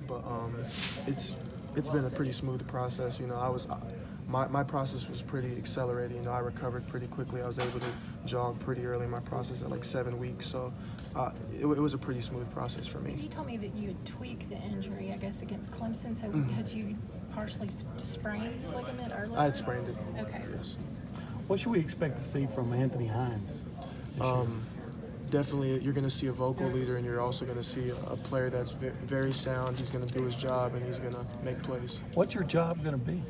but it's been a pretty smooth process. My process was pretty accelerated. I recovered pretty quickly. I was able to jog pretty early in my process at like 7 weeks, so it was a pretty smooth process for me. You told me that you had tweaked the injury, I guess, against Clemson. So had you partially sprained the ligament earlier? I had sprained it. Okay. Yes. What should we expect to see from Anthony Hines this year? Definitely, you're going to see a vocal leader, and you're also going to see a player that's very sound. He's going to do his job, and he's going to make plays. What's your job going to be?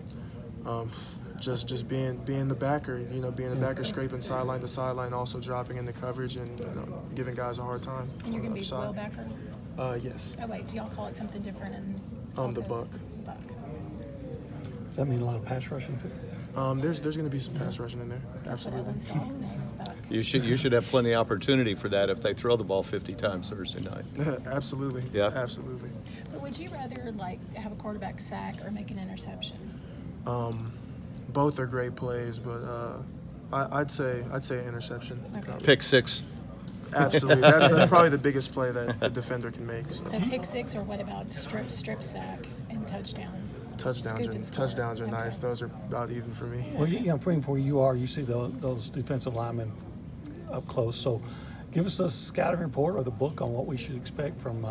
Just being the backer, being the backer, scraping sideline to sideline, also dropping in the coverage and giving guys a hard time. And you're going to be well backer? Yes. Oh, wait, do y'all call it something different in The buck. Buck. Does that mean a lot of pass rushing too? There's going to be some pass rushing in there. Absolutely. Owen's dog's name is Buck. You should have plenty of opportunity for that if they throw the ball 50 times Thursday night. Absolutely. Yeah. Absolutely. But would you rather have a quarterback sack or make an interception? Both are great plays, but I'd say interception. Okay. Pick six. Absolutely. That's probably the biggest play that the defender can make. So. So pick six, or what about strip sack and touchdown? Touchdowns are nice. Those are about even for me. Well, from where you see those defensive linemen up close. So, give us a scouting report or the book on what we should expect from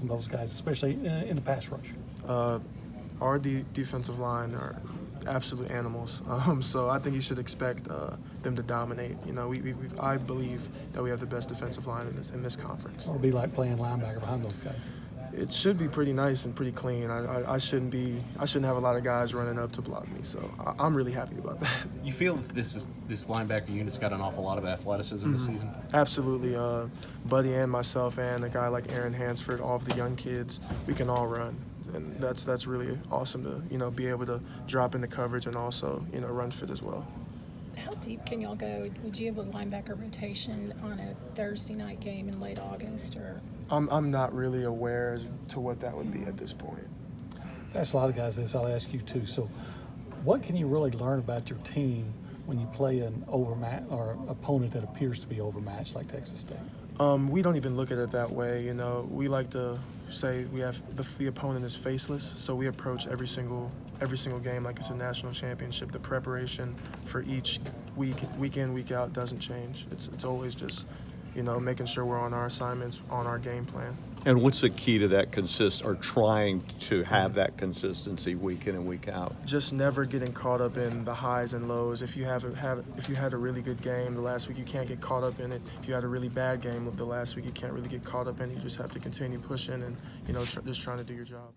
those guys, especially in the pass rush. Our defensive line are absolute animals. So I think you should expect them to dominate. I believe that we have the best defensive line in this conference. It'll be like playing linebacker behind those guys. It should be pretty nice and pretty clean. I shouldn't have a lot of guys running up to block me. So I'm really happy about that. You feel this linebacker unit's got an awful lot of athleticism this season? Absolutely. Buddy and myself and a guy like Aaron Hansford, all of the young kids, we can all run. And that's really awesome to be able to drop into coverage and also run fit as well. How deep can y'all go? Would you have a linebacker rotation on a Thursday night game in late August, or? I'm not really aware as to what that would be at this point. That's a lot of guys this. I'll ask you too. So, what can you really learn about your team when you play an overmatch or opponent that appears to be overmatched like Texas State? We don't even look at it that way. We like to say we have the opponent is faceless, so we approach every single game like it's a national championship. The preparation for each week in, week out doesn't change. It's always just making sure we're on our assignments, on our game plan. And what's the key to that trying to have that consistency week in and week out? Just never getting caught up in the highs and lows. If you had a really good game the last week, you can't get caught up in it. If you had a really bad game the last week, you can't really get caught up in it. You just have to continue pushing and just trying to do your job.